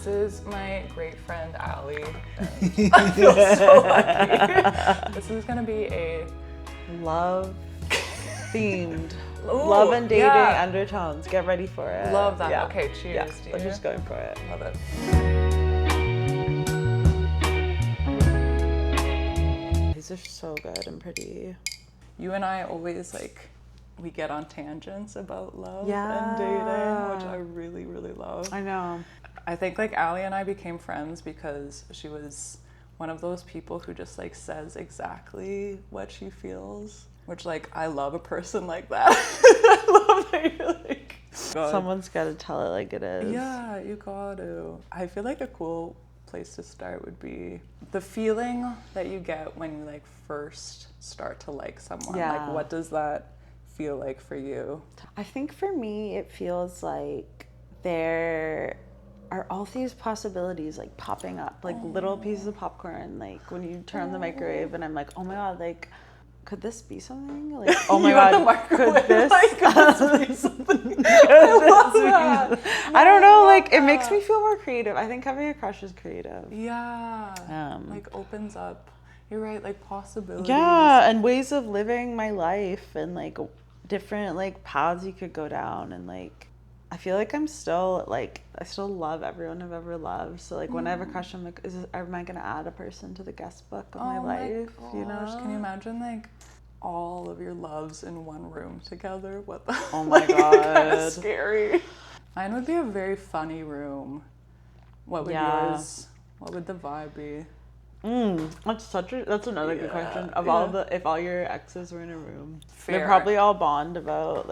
This is my great friend Allie. And I feel so lucky. This is gonna be a love themed. Ooh, love and dating yeah. undertones. Get ready for it. Love that. Yeah. Okay, cheers. Yeah, To we're you. just going for it. Love it. These are so good and pretty. You and I always we get on tangents about love Yeah. and dating, which I really, really love. I know. I think Allie and I became friends because she was one of those people who just says exactly what she feels, which I love a person like that. I love that you're God. Someone's got to tell it like it is. Yeah, you got to. I feel like a cool place to start would be the feeling that you get when you first start to like someone. Yeah. What does that feel like for you? I think for me, it feels like there are all these possibilities popping up, little pieces of popcorn, when you turn on the microwave, and I'm like, oh my God, could this be something? Oh my God, could this be something? I love that. I don't know, it makes me feel more creative. I think having a crush is creative. Yeah. Opens up, you're right, possibilities. Yeah, and ways of living my life and different paths you could go down, and I feel I'm still I still love everyone I've ever loved. So when I have a crush, I'm like, am I gonna add a person to the guest book of my life? Gosh. You know? Can you imagine all of your loves in one room together? What the? Oh my God. Kind of scary. Mine would be a very funny room. What would yours? What would the vibe be? That's another good question. If all your exes were in a room, Fair. they'd probably all bond about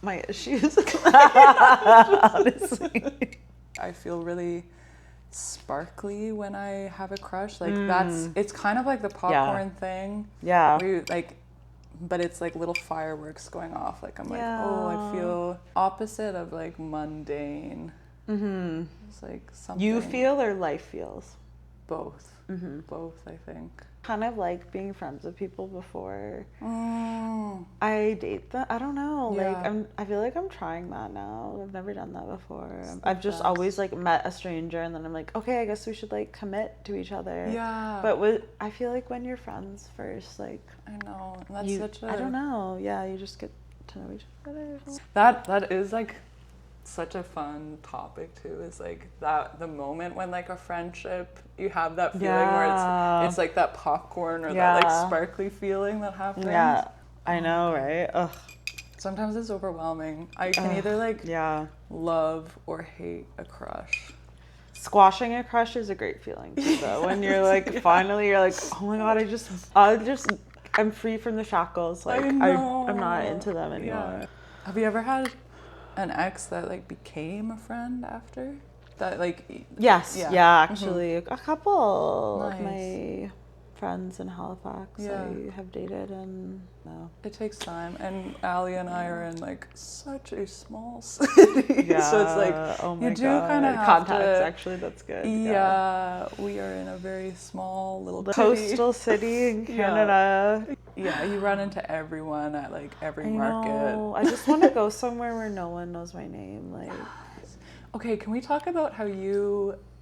my issues. Honestly, I feel really sparkly when I have a crush. It's kind of like the popcorn thing. Yeah. Where you, but it's little fireworks going off. I'm I feel opposite of mundane. Mm-hmm. It's something. You feel or life feels? Both. Mm-hmm. Both, I think. Kind of being friends with people before I date them. I don't know. Yeah. I feel I'm trying that now. I've never done that before. I've just always met a stranger and then I'm like, okay, I guess we should commit to each other. Yeah. But I feel when you're friends first, I know. And that's I don't know. Yeah, you just get to know each other. That is such a fun topic too, is that the moment when a friendship, you have that feeling where it's that popcorn or that sparkly feeling that happens. Yeah, I know, right? Ugh. Sometimes it's overwhelming. I can either love or hate a crush. Squashing a crush is a great feeling too, though. When you're finally you're oh my God, I'm free from the shackles. I'm not into them anymore. Yeah. Have you ever had an ex that became a friend after that? Yes, yeah, actually, a couple Nice. of my friends in Halifax I have dated, and no, it takes time. And Allie and I are in such a small city, yeah. So it's oh my you do God. kind of have contacts. to. Actually, that's good. Yeah, we are in a very small little coastal city in Canada. Yeah, you run into everyone at every market. Know. I just want to go somewhere where no one knows my name. Okay, can we talk about how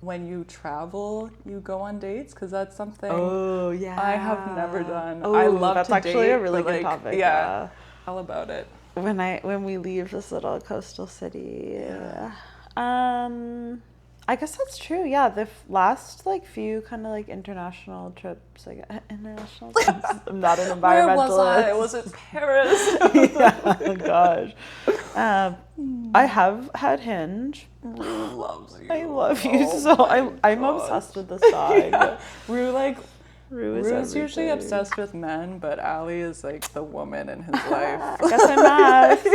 when you travel, you go on dates? Because that's something I have never done. I love that's to actually date, a really but good topic. Yeah, tell about it. When we leave this little coastal city, I guess that's true. Yeah, the last few kind of international trips, international trips. I'm not an environmentalist. Where was I? Was it Paris? Yeah, gosh. I have had Hinge. Rue loves you. I love you I'm obsessed with this dog. Yeah. Rue is everything. usually obsessed with men, but Allie is the woman in his life. I guess I'm masked.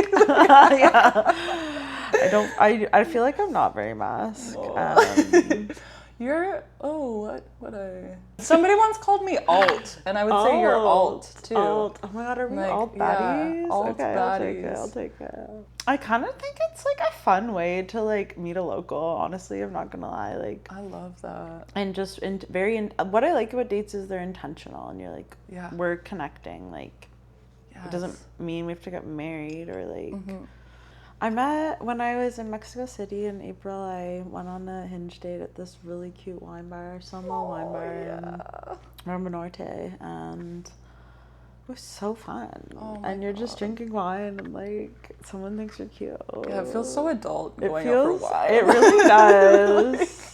Yeah. I feel I'm not very masked. You're somebody once called me alt, and I would say you're alt too. Alt. Oh my God, are we alt baddies? Yeah, alt okay, baddies. I'll take it. I kind of think it's a fun way to meet a local. Honestly, I'm not gonna lie. I love that. And just what I like about dates is they're intentional, and you're we're connecting. It doesn't mean we have to get married or When I was in Mexico City in April, I went on a Hinge date at this really cute wine bar, Soma Wine Bar in Roma Norte, and it was so fun. And you're just drinking wine and like someone thinks you're cute. Yeah, it feels so adult going out for wine. It really does.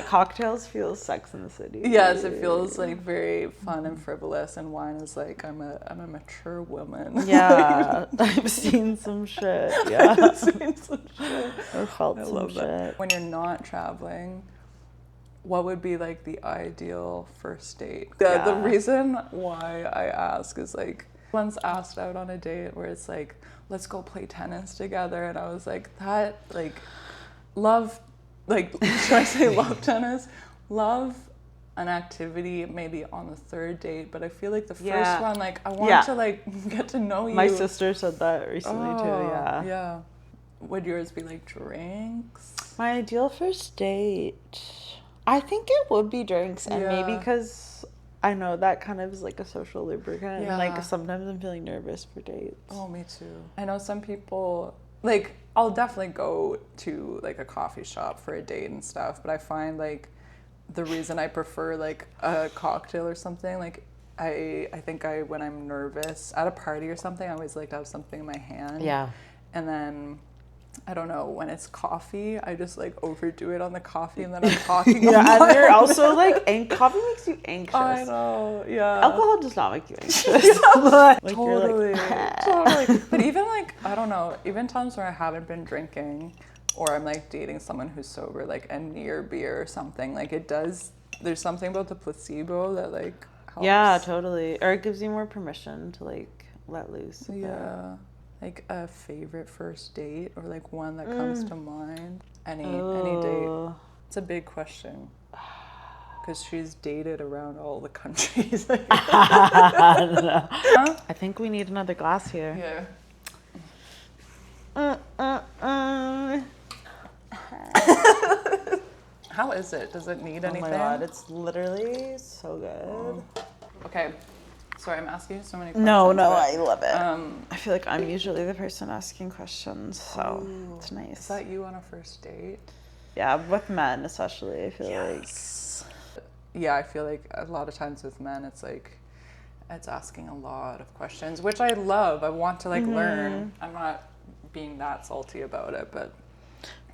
Cocktails feel Sex in the City. Yes, it feels like very fun and frivolous, and wine is like I'm a mature woman. Yeah, I've seen some shit. Yeah, I've seen some shit. Or felt I some love shit. that. When you're not traveling, what would be like the ideal first date? The reason why I ask is like once asked out on a date where it's like, let's go play tennis together, and I was like, that like love. Like, should I say love tennis? Love an activity maybe on the third date, but I feel like the first one, like, I want to, like, get to know you. My sister said that recently, too, yeah. Yeah. Would yours be, like, drinks? My ideal first date, I think it would be drinks, and maybe because I know that kind of is, like, a social lubricant, and, like, sometimes I'm feeling nervous for dates. Oh, me too. I know some people, like, I'll definitely go to like a coffee shop for a date and stuff, but I find like the reason I prefer like a cocktail or something, like I think when I'm nervous at a party or something, I always like to have something in my hand. Yeah. And then I don't know, when it's coffee, I just like overdo it on the coffee, and then I'm talking. And you're also like, coffee makes you anxious. I know, yeah. Alcohol does not make you anxious. Like, totally, like, totally. But even like, I don't know, even times where I haven't been drinking, or I'm like dating someone who's sober, like a near beer or something, like it does, there's something about the placebo that like helps. Yeah, totally. Or it gives you more permission to like let loose. Yeah. Like a favorite first date, or like one that comes to mind? Any date? It's a big question. Because she's dated around all the countries. I think we need another glass here. Yeah. How is it? Does it need anything? Oh my god, it's literally so good. Okay. Sorry, I'm asking you so many questions. No, I love it. I I feel like I'm usually the person asking questions, so it's nice. Is that you on a first date? Yeah, with men especially, I feel like. Yeah, I feel like a lot of times with men, it's like, it's asking a lot of questions, which I love. I want to like learn. I'm not being that salty about it, but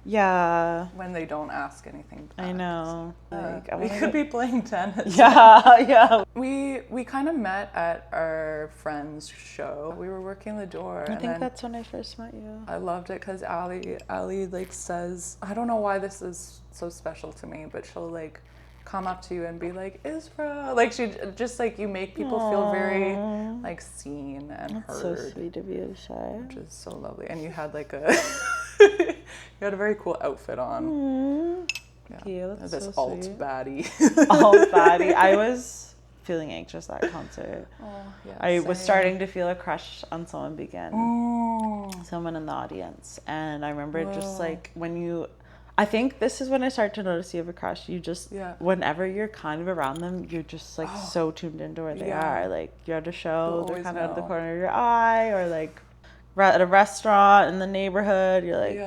yeah, when they don't ask anything back, I know. Like, we could be playing tennis. Yeah. We kind of met at our friend's show. We were working the door. I think that's when I first met you. I loved it because Ali like says, I don't know why this is so special to me, but she'll like come up to you and be like, Isra. Like she just like, you make people feel very like seen and heard. So sweet of you to say. Which is so lovely. And you had like a you had a very cool outfit on. Thank you. That's this so alt sweet. baddie. Alt baddie. I was feeling anxious at that concert. Oh, yeah, I was same. starting to feel a crush on someone someone in the audience. And I remember just like I think this is when I start to notice you have a crush. You just, whenever you're kind of around them, you're just like so tuned into where they are. Like you're at a show, they're kind of out of the corner of your eye, or like at a restaurant in the neighborhood, you're like,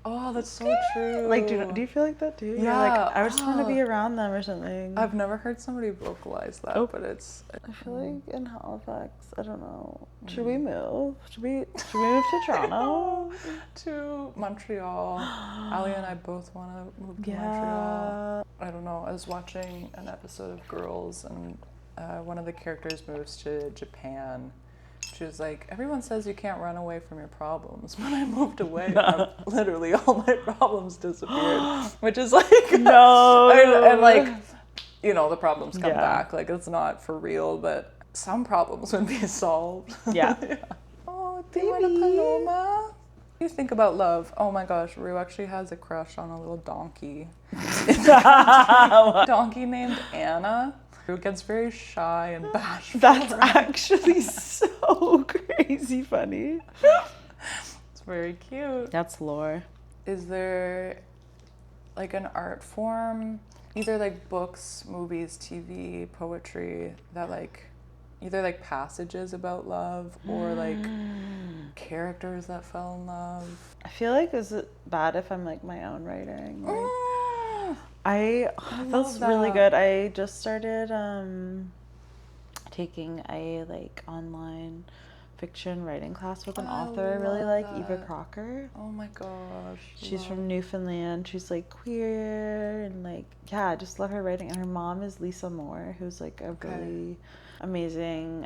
oh, that's so true. Like, do you feel like that too? Yeah. You're like, I just want to be around them or something. I've never heard somebody vocalize that, but it's. I feel like in Halifax, I don't know. Should we move? Should we move to Toronto? To Montreal. Ali and I both want to move to Montreal. I don't know. I was watching an episode of Girls, and one of the characters moves to Japan. She was like, everyone says you can't run away from your problems. When I moved away, literally all my problems disappeared. Which is like, no. And like, you know, the problems come back. Like, it's not for real, but some problems would be solved. Yeah. Oh, do you want a paloma? What do you think about love? Oh my gosh, Rue actually has a crush on a little donkey. Donkey named Anna. It gets very shy and bashful. That's actually so crazy funny. It's very cute. That's lore. Is there like an art form, either like books, movies, TV, poetry, that like either like passages about love or like characters that fell in love. I feel like, is it bad if I'm like my own writing? Like, I that's love really that. good. I just started taking a like online fiction writing class with an author I really like, Eva that. Crocker. Oh my gosh. She's from Newfoundland. She's like queer and like, yeah, I just love her writing. And her mom is Lisa Moore, who's like a really amazing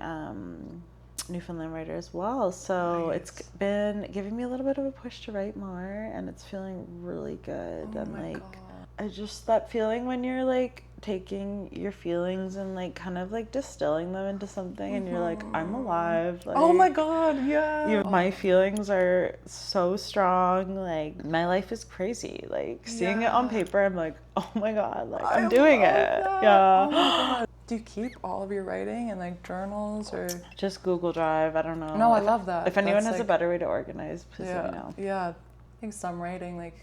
Newfoundland writer as well. So it's been giving me a little bit of a push to write more, and it's feeling really good. Oh and my like, God. I just, that feeling when you're like taking your feelings and like kind of like distilling them into something, and you're like, I'm alive. Like, Oh my God, yeah. my feelings are so strong. Like, my life is crazy. Like, seeing it on paper, I'm like, oh my God, like I'm doing it. That. Yeah. Oh my God. Do you keep all of your writing in like journals or? Just Google Drive. I don't know. No, I love that. If anyone That's has a better way to organize, please let me know. Yeah. I think some writing, like,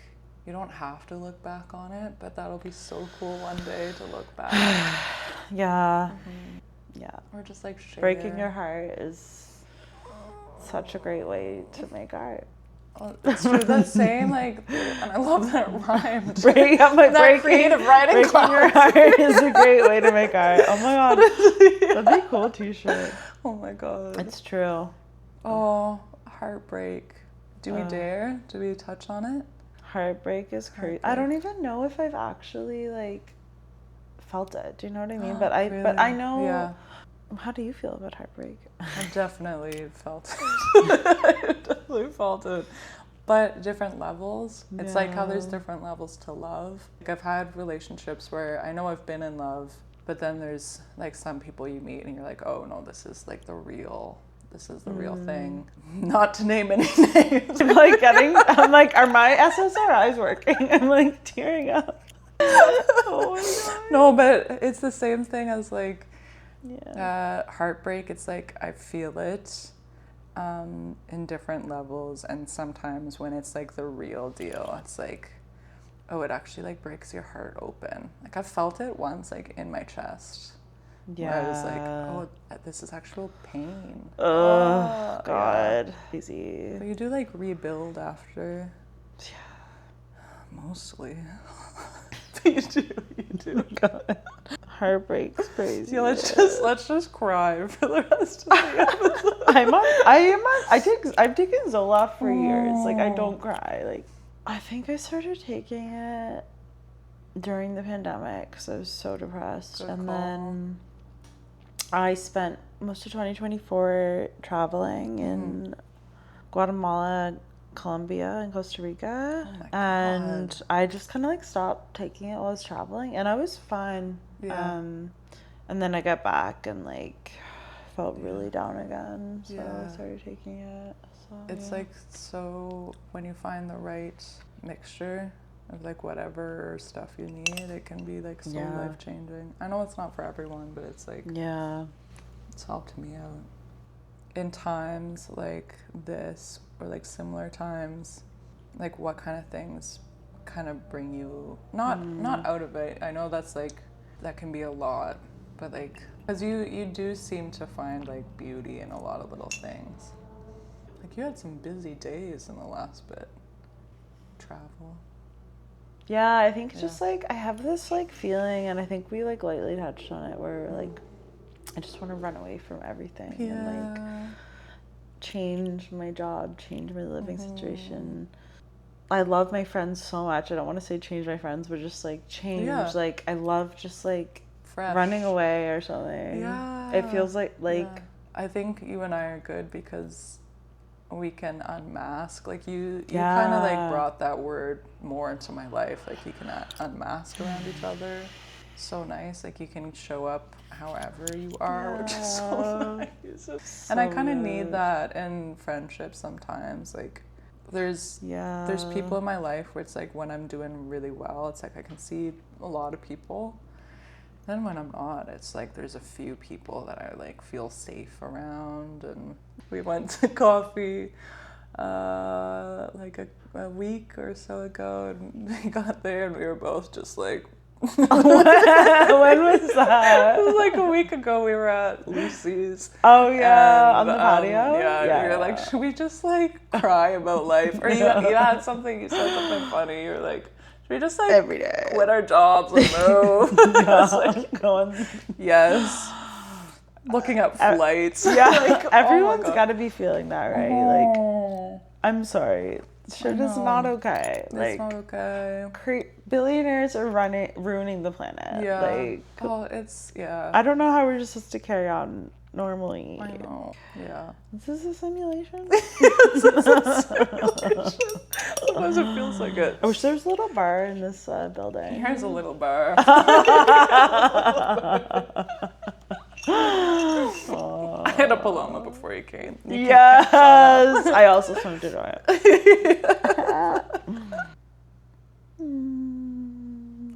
you don't have to look back on it, but that'll be so cool one day to look back. Yeah. Yeah. Or just like share. Breaking your heart is such a great way to make art. Oh, it's true. The same, like, and I love that rhyme. Breaking creative writing breaking class. your heart is a great way to make art. Oh my God, that'd be a cool T-shirt. Oh my God. It's true. Oh, heartbreak. Do we dare? Do we touch on it? Heartbreak is crazy. I don't even know if I've actually like felt it. Do you know what I mean? But I know. Yeah. How do you feel about heartbreak? I definitely felt it. I definitely felt it. But different levels. It's like how there's different levels to love. Like, I've had relationships where I know I've been in love, but then there's like some people you meet and you're like, oh no, this is like the real thing. Not to name any names. I'm like, are my SSRIs working? I'm like tearing up. Oh my God. No, but it's the same thing as like heartbreak. It's like I feel it in different levels, and sometimes when it's like the real deal, it's like, oh, it actually like breaks your heart open. Like, I felt it once, like in my chest. Yeah. Where I was like, oh, this is actual pain. Oh God. Easy. But you do like rebuild after. Yeah. Mostly. You do. God. Heartbreak's crazy. Yeah, let's just cry for the rest of the episode. I've taken Zoloft for years. Like, I don't cry. Like, I think I started taking it during the pandemic because I was so depressed. Then I spent most of 2024 traveling in Guatemala, Colombia, and Costa Rica. Oh my God. And I just kind of like stopped taking it while I was traveling, and I was fine. Yeah. And then I got back and like felt really down again, so I started taking it. So, it's like, so when you find the right mixture of like whatever stuff you need, it can be like so life-changing. I know it's not for everyone, but it's like, it's helped me out in times like this, or like similar times. Like, what kind of things kind of bring you not out of it? I know that's like, that can be a lot, but like, because you do seem to find like beauty in a lot of little things. Like, you had some busy days in the last bit. Travel. Yeah, I think just like, I have this like feeling, and I think we like lightly touched on it, where like, I just want to run away from everything and like change my job, change my living situation. I love my friends so much. I don't want to say change my friends, but just like change. Like, I love just like running away or something. Yeah. It feels like I think you and I are good because we can unmask. Like, you kind of like brought that word more into my life. Like, you can unmask around each other. So nice. Like, you can show up however you are, which is so nice. And I kind of need that in friendships sometimes. Like, there's people in my life where it's like, when I'm doing really well, it's like I can see a lot of people. Then when I'm not, it's like there's a few people that I like feel safe around. And we went to coffee like a week or so ago, and we got there and we were both just like When was that? It was like a week ago. We were at Lucy's. Oh yeah, on And, the patio. yeah, you're like, should we just like cry about life? Or you had something, you said something funny. You're like, should we just like Every day quit our jobs and move? It's like, go on. yes. Looking at flights. Yeah, like, everyone's oh got to be feeling that, right? Like, I'm sorry, shit is not okay. It's Like, not okay. billionaires are ruining the planet. Yeah. Like, It's yeah. I don't know how we're just supposed to carry on normally. I know. Yeah. Is this a simulation? Sometimes it feels like it. I wish there was a little bar in this building. Here's a little bar. I had a paloma before you came. Yes, I also swam to joy it.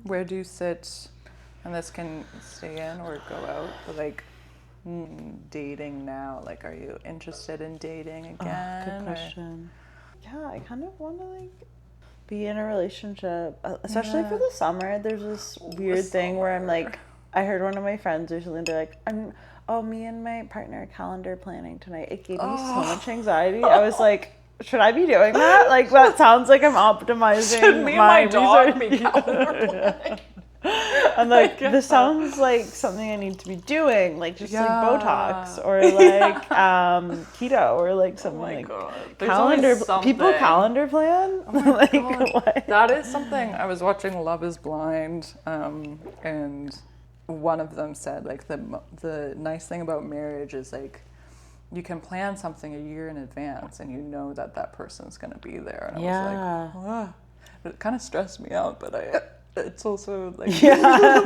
Where do you sit? And this can stay in or go out. But like dating now, like, are you interested in dating again? Good question. Yeah, I kind of want to like be in a relationship, especially for the summer. There's this weird thing where I'm like, I heard one of my friends recently be like, me and my partner are calendar planning tonight. It gave me so much anxiety. I was like, should I be doing that? Like, that sounds like I'm optimizing Should me and my dog be calendar planning? I'm like, this sounds like something I need to be doing, like just like Botox or like keto or like something like calendar. People calendar plan. Like, what? That is something. I was watching Love Is Blind, and one of them said like the nice thing about marriage is like you can plan something a year in advance and you know that person's gonna be there. And I was like, oh. It kind of stressed me out, but it's also like, I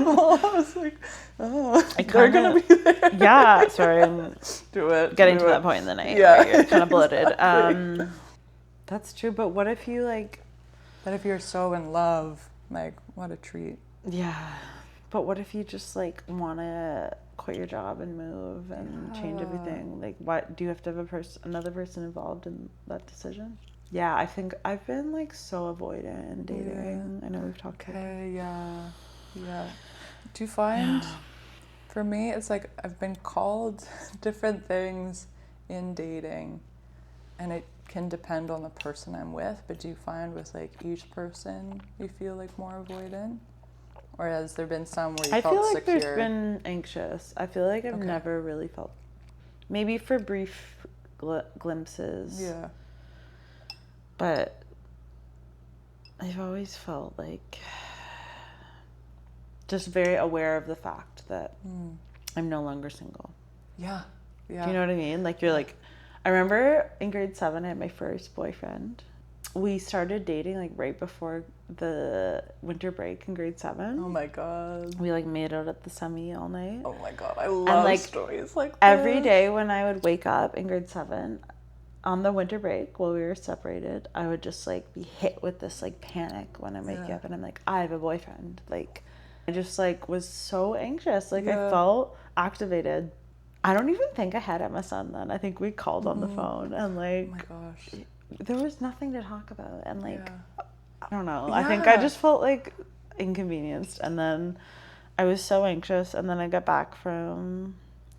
was like, they're gonna be there. Yeah, sorry, I'm getting to that point in the night. Yeah, where you're kind of bloated. That's true, but what if you like? But if you're so in love, like, what a treat. Yeah, but what if you just like want to quit your job and move and change everything? Like, what do you have to have another person involved in that decision? Yeah, I think I've been like so avoidant in dating. I know we've talked about that. Yeah. Do you find, for me, it's like I've been called different things in dating, and it can depend on the person I'm with, but do you find with like each person you feel like more avoidant? Or has there been some where you felt secure? I feel like there's been anxious. I feel like I've never really felt, maybe for brief glimpses. Yeah. But I've always felt like just very aware of the fact that I'm no longer single. Yeah. Do you know what I mean? Like, you're like, I remember in grade 7, I had my first boyfriend. We started dating like right before the winter break in grade 7. Oh my God. We like made out at the semi all night. Oh my God. I love stories like that. Every day when I would wake up in grade 7, on the winter break while we were separated, I would just like be hit with this like panic when I'm waking up and I'm like, I have a boyfriend. Like, I just like was so anxious. Like, I felt activated. I don't even think I had MSN then. I think we called on the phone and like, oh my gosh, there was nothing to talk about. And like, I don't know. I think I just felt like inconvenienced. And then I was so anxious. And then I got back from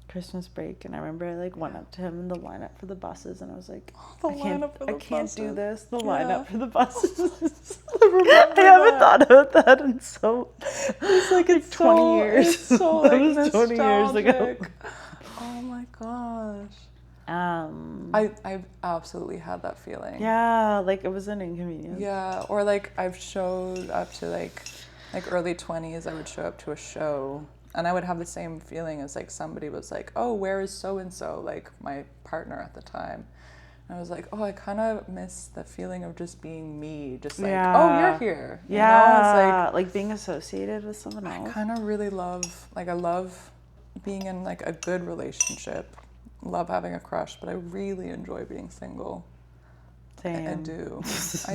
Christmas break, and I remember I like went up to him in the lineup for the buses, and I was like, I can't do this. The lineup for the buses. I haven't thought about that in it's like 20 years. It's so like that was 20 years ago. Oh my gosh. I've absolutely had that feeling. Yeah, like it was an inconvenience. Yeah, or like I've showed up to like early 20s, I would show up to a show. And I would have the same feeling as like somebody was like, oh, where is so-and-so, like my partner at the time. And I was like, oh, I kind of miss the feeling of just being me, just like, oh, you're here. You know? It's like being associated with someone else. I kind of really love, like I love being in like a good relationship, love having a crush, but I really enjoy being single. Same. I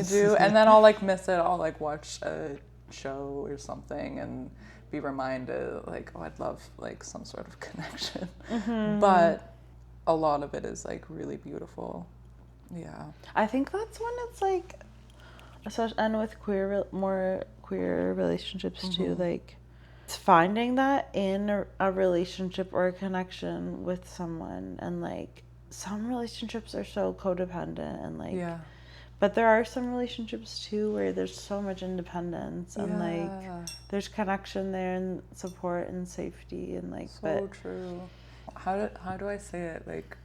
do. And then I'll like miss it. I'll like watch a show or something and be reminded like, oh, I'd love like some sort of connection. But a lot of it is like really beautiful. Yeah, I think that's when it's like, especially, and with more queer relationships too, like it's finding that in a relationship or a connection with someone. And like some relationships are so codependent and like but there are some relationships too where there's so much independence and like there's connection there and support and safety and like so true. How do I say it? Like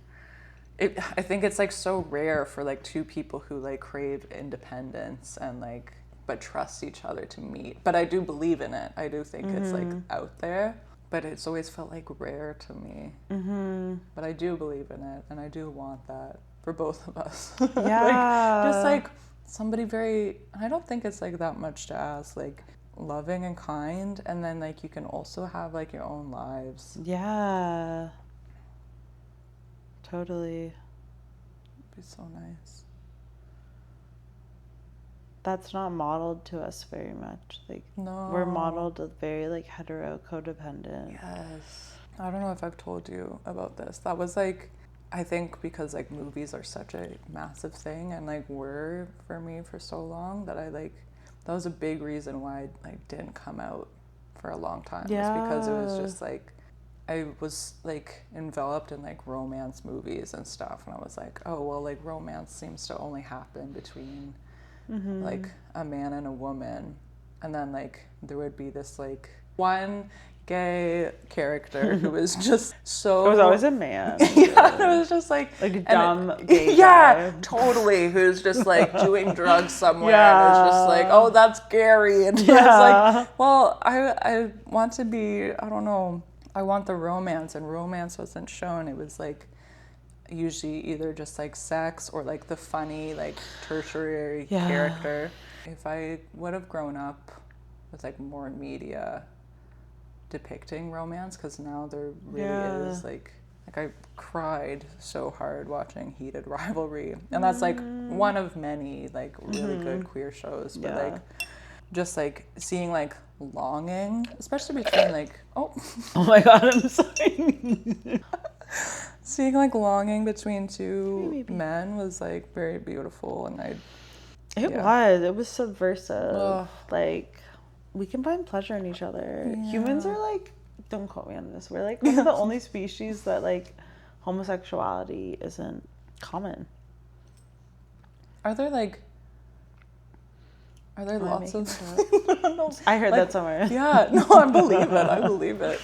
I think it's like so rare for like two people who like crave independence and like but trust each other to meet. But I do believe in it. I do think it's like out there, but it's always felt like rare to me. But I do believe in it, and I do want that for both of us. Yeah. Like, just like somebody very, I don't think it's like that much to ask, like loving and kind, and then like you can also have like your own lives. Yeah. Totally. It'd be so nice. That's not modeled to us very much. Like No. we're modeled with very like hetero codependent. Yes. I don't know if I've told you about this. That was like, I think because like movies are such a massive thing and like were for me for so long that I like, that was a big reason why I like didn't come out for a long time. Yeah. Was because it was just like, I was like enveloped in like romance movies and stuff. And I was like, oh, well, like romance seems to only happen between like a man and a woman. And then like there would be this like one gay character who was just so... It was always a man. Yeah, it was just like a dumb gay yeah, guy. Totally, who's just like doing drugs somewhere and it's just like, oh, that's Gary. And it's like, well, I want to be, I don't know, I want the romance, and romance wasn't shown. It was like usually either just like sex or like the funny like tertiary character. If I would have grown up with like more media depicting romance, because now there really is like I cried so hard watching Heated Rivalry, and that's like one of many like really good queer shows, but like just like seeing like longing, especially between like oh my god, I'm sorry. Seeing like longing between two men was like very beautiful, and it was subversive. Like we can find pleasure in each other. Humans are like, don't quote me on this, we're like one of the only species that like homosexuality isn't common. Are there lots of no, I heard that somewhere. Yeah, no, I believe it.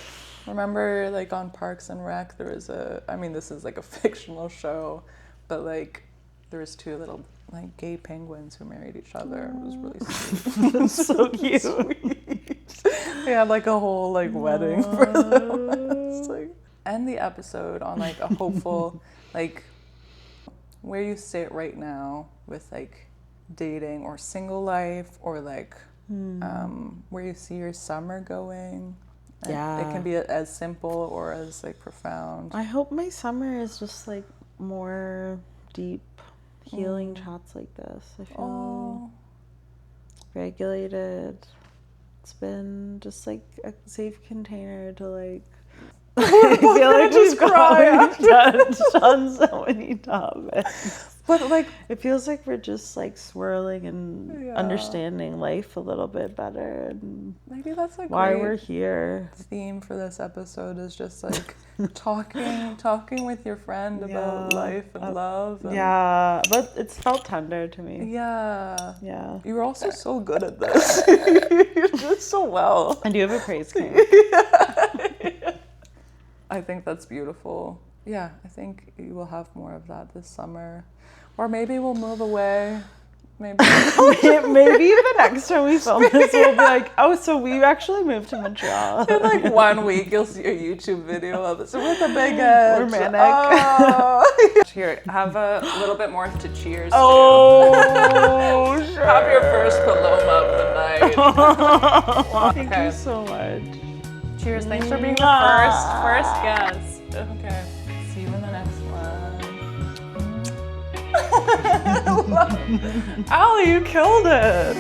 Remember like on Parks and Rec there was this is like a fictional show, but like there was two little like gay penguins who married each other. It was really sweet. That's so cute. Sweet. They had like a whole like wedding for them. It's like, end the episode on like a hopeful like where you sit right now with like dating or single life, or like where you see your summer going. Yeah, it can be as simple or as like profound. I hope my summer is just like more deep healing chats like this. I feel regulated. It's been just like a safe container to like I feel like we've touched on so many topics. But like it feels like we're just like swirling and understanding life a little bit better, and maybe that's like why we're here. Theme for this episode is just like talking with your friend about life and love. And but it's felt tender to me. Yeah. You were also so good at this. You did so well. And you have a praise king. I think that's beautiful. Yeah, I think you will have more of that this summer. Or maybe we'll move away. Maybe the next time we film this, we'll be like, oh, so we actually moved to Montreal. In like 1 week, you'll see a YouTube video of it. So with a big head. We're manic. Oh. Here, have a little bit more to cheers to. Oh, sure. Have your first paloma of the night. Thank you so much. Cheers. Thanks for being the first guest. Okay. See you in the next one. Allie, you killed it.